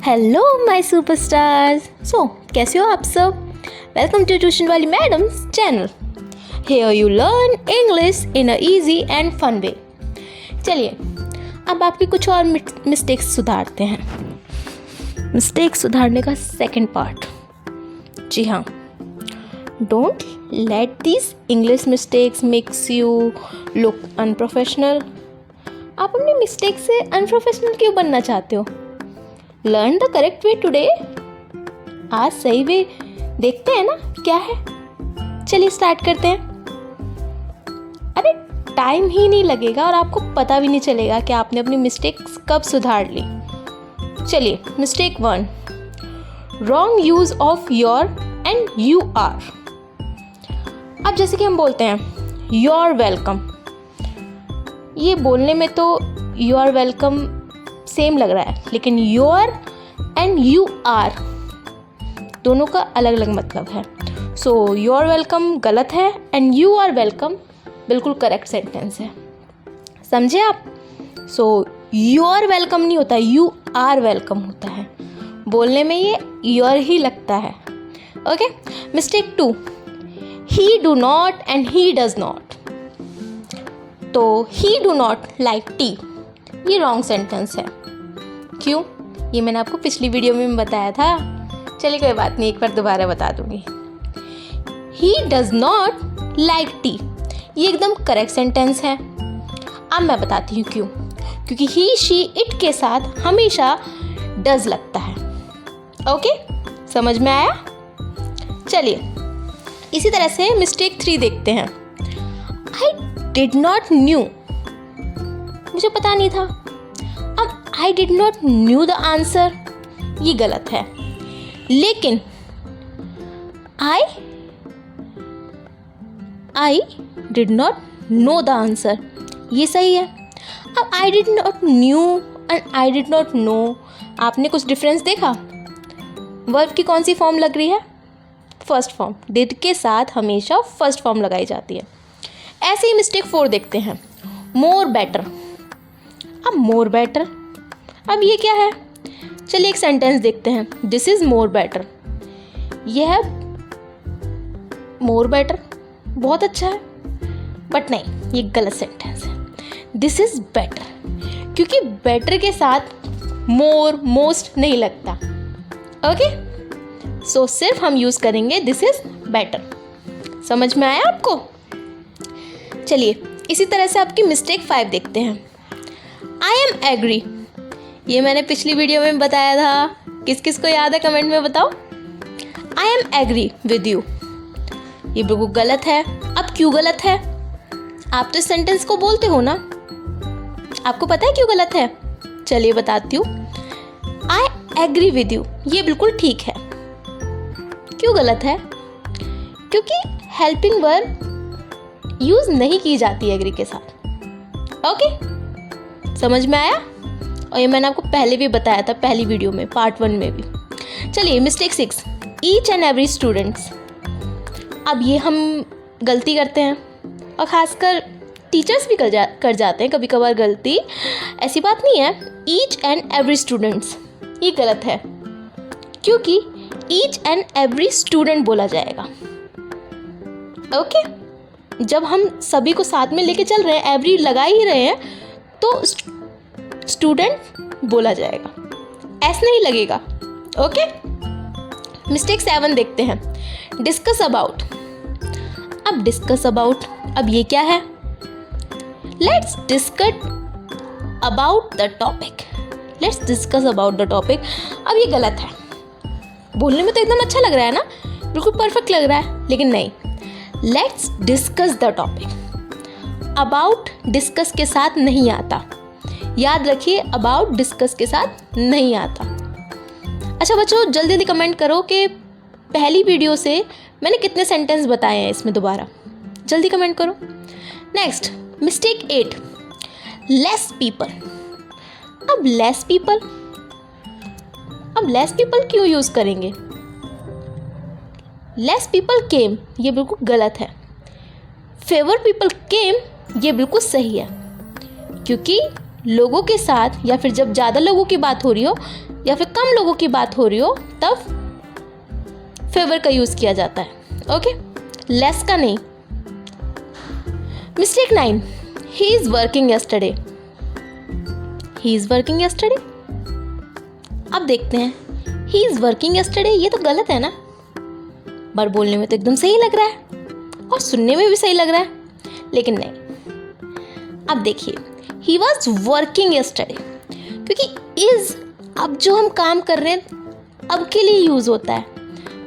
Hello my superstars. कैसे हो आप सब? वेलकम टू ट्यूशन वाली madam's channel. Here you learn English in a easy and fun way. चलिए अब आपकी कुछ और मिस्टेक्स सुधारते हैं। मिस्टेक सुधारने का सेकंड पार्ट। जी हाँ, don't let this English mistakes makes you look unprofessional. आप अपनी मिस्टेक से अनप्रोफेशनल क्यों बनना चाहते हो? Learn the correct way today. आज सही वे देखते हैं ना क्या है। चलिए स्टार्ट करते हैं। अरे टाइम ही नहीं लगेगा और आपको पता भी नहीं चलेगा कि आपने अपनी मिस्टेक्स कब सुधार ली। चलिए mistake 1, wrong use of your and you are. अब जैसे कि हम बोलते हैं यू आर वेलकम, ये बोलने में तो यू आर वेलकम सेम लग रहा है, लेकिन योर एंड यू आर दोनों का अलग अलग मतलब है। सो योर वेलकम गलत है एंड यू आर वेलकम बिल्कुल करेक्ट सेंटेंस है। समझे आप? सो योर वेलकम नहीं होता, यू आर वेलकम होता है। बोलने में ये योर ही लगता है। Okay. Mistake 2, he do not and he does not. तो he do not like tea, ये रॉन्ग सेंटेंस है। क्यों? ये मैंने आपको पिछली वीडियो में बताया था। चलिए कोई बात नहीं, एक बार दोबारा बता दूंगी। ही डज नॉट लाइक टी, ये एकदम करेक्ट सेंटेंस है। अब मैं बताती हूँ क्यों। क्योंकि ही शी इट के साथ हमेशा डज लगता है। ओके, समझ में आया? चलिए इसी तरह से मिस्टेक 3 देखते हैं। आई डिड नॉट न्यू, मुझे पता नहीं था। अब I did not new the answer, ये गलत है। लेकिन I did not know the answer, ये सही है। अब I did not new and I did not know, आपने कुछ डिफरेंस देखा? वर्ब की कौन सी फॉर्म लग रही है? First form. डिड के साथ हमेशा फर्स्ट फॉर्म लगाई जाती है। ऐसे ही मिस्टेक 4 देखते हैं, मोर बेटर। अब मोर बेटर, अब ये क्या है? चलिए एक सेंटेंस देखते हैं। दिस इज मोर बेटर, यह है मोर बेटर, बहुत अच्छा है। बट नहीं, ये गलत सेंटेंस है। दिस इज बेटर, क्योंकि बेटर के साथ मोर मोस्ट नहीं लगता। ओके, सो सिर्फ हम यूज करेंगे दिस इज बेटर। समझ में आया आपको? चलिए इसी तरह से आपकी मिस्टेक 5 देखते हैं। आई एम एग्री, ये मैंने पिछली वीडियो में बताया था। किस किस को याद है कमेंट में बताओ। I am agree with you, ये बिल्कुल गलत है। अब क्यों गलत है? आप तो इस सेंटेंस को बोलते हो ना, आपको पता है क्यों गलत है? चलिए बताती हूँ। आई एग्री विद यू, ये बिल्कुल ठीक है। क्यों गलत है? क्योंकि हेल्पिंग वर्ब यूज नहीं की जाती एग्री के साथ। ओके, समझ में आया? और ये मैंने आपको पहले भी बताया था, पहली वीडियो में, पार्ट 1 में भी। चलिए mistake 6, each and every students. अब ये हम गलती करते हैं और ख़ासकर टीचर्स भी कर जाते हैं कभी कभार गलती। ऐसी बात नहीं है। ईच एंड एवरी स्टूडेंट्स ये गलत है, क्योंकि ईच एंड एवरी स्टूडेंट बोला जाएगा। ओके, जब हम सभी को साथ में लेके चल रहे हैं, एवरी लगा ही रहे हैं, तो स्टूडेंट बोला जाएगा, ऐसा नहीं लगेगा। ओके। मिस्टेक 7 देखते हैं, डिस्कस अबाउट। अब डिस्कस अबाउट, अब ये क्या है? Let's discuss about the topic. Let's discuss about the topic, अब ये गलत है। बोलने में तो एकदम अच्छा लग रहा है ना, बिल्कुल परफेक्ट लग रहा है, लेकिन नहीं। Let's discuss the topic, about discuss के साथ नहीं आता। याद रखिए, अबाउट डिस्कस के साथ नहीं आता। अच्छा बच्चों, जल्दी जल्दी कमेंट करो कि पहली वीडियो से मैंने कितने सेंटेंस बताए हैं इसमें। दोबारा जल्दी कमेंट करो। Next mistake 8, less people. अब लेस पीपल, अब लेस पीपल क्यों यूज करेंगे? लेस पीपल केम, ये बिल्कुल गलत है। फेवर पीपल केम, ये बिल्कुल सही है। क्योंकि लोगों के साथ या फिर जब ज़्यादा लोगों की बात हो रही हो या फिर कम लोगों की बात हो रही हो तब फेवर का यूज़ किया जाता है। ओके, लेस का नहीं। Mistake 9, he is working yesterday. He is working yesterday, अब देखते हैं ही इज़ वर्किंग यस्टरडे, ये तो गलत है ना। पर बोलने में तो एकदम सही लग रहा है और सुनने में भी सही लग रहा है, लेकिन नहीं। अब देखिए, ही वॉज वर्किंग यस्टरडे, क्योंकि इज़ अब जो हम काम कर रहे हैं अब के लिए यूज़ होता है,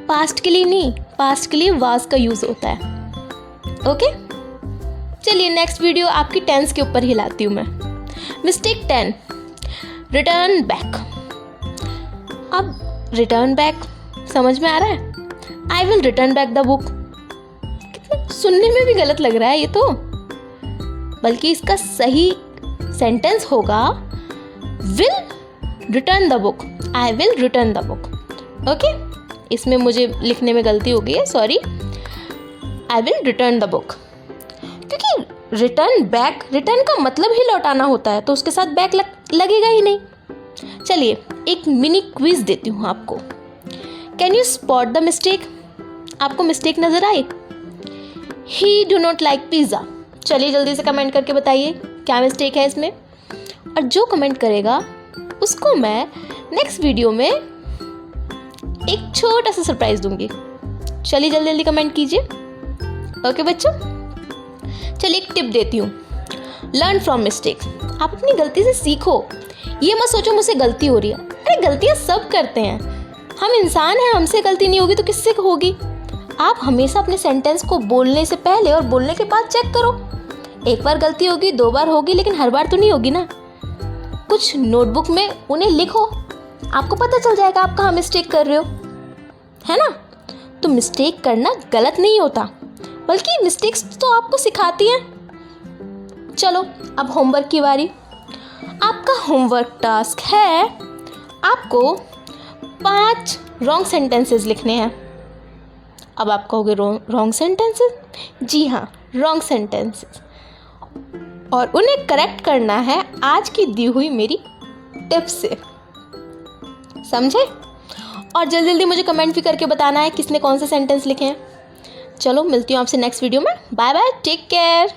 पास्ट के लिए नहीं। पास्ट के लिए वाज का यूज़ होता है। ओके, चलिए नेक्स्ट वीडियो आपकी टेंस के ऊपर ही लाती हूँ मैं। Mistake 10, return back. अब रिटर्न बैक समझ में आ रहा है, I will return back the book. कितना सुनने में भी गलत लग रहा है ये तो, बल्कि इसका सही सेंटेंस होगा will return the book, I will return the book. Okay, इसमें मुझे लिखने में गलती हो गई है, sorry. I will return the book, क्योंकि रिटर्न बैक, रिटर्न का मतलब ही लौटाना होता है, तो उसके साथ बैक लगेगा ही नहीं। चलिए एक मिनी क्विज देती हूँ आपको। Can you spot the mistake? आपको मिस्टेक नजर आई? He do not like pizza. चलिए जल्दी से कमेंट करके बताइए क्या मिस्टेक है इसमें, और जो कमेंट करेगा उसको मैं नेक्स्ट वीडियो में एक छोटा सा सरप्राइज दूंगी। चलिए जल्दी जल्दी कमेंट कीजिए। ओके बच्चों, चलिए एक टिप देती हूँ, लर्न फ्रॉम मिस्टेक्स। आप अपनी गलती से सीखो, ये मत सोचो मुझसे गलती हो रही है। अरे गलतियाँ सब करते हैं, हम इंसान हैं, हमसे गलती नहीं होगी तो किससे होगी। आप हमेशा अपने सेंटेंस को बोलने से पहले और बोलने के बाद चेक करो। एक बार गलती होगी, 2 बार होगी, लेकिन हर बार तो नहीं होगी ना। कुछ नोटबुक में उन्हें लिखो, आपको पता चल जाएगा आप कहाँ मिस्टेक कर रहे हो, है ना। तो मिस्टेक करना गलत नहीं होता, बल्कि मिस्टेक्स तो आपको सिखाती हैं। चलो अब होमवर्क की बारी। आपका होमवर्क टास्क है आपको 5 रॉन्ग सेंटेंसेस लिखने हैं। अब आप कहोगे रॉन्ग सेंटेंसेस? जी हाँ, रॉन्ग सेंटेंसेस, और उन्हें करेक्ट करना है आज की दी हुई मेरी टिप्स से, समझे। और जल्दी जल्दी मुझे कमेंट भी करके बताना है किसने कौन से सेंटेंस लिखे हैं। चलो मिलती हूँ आपसे नेक्स्ट वीडियो में। Bye bye, take care.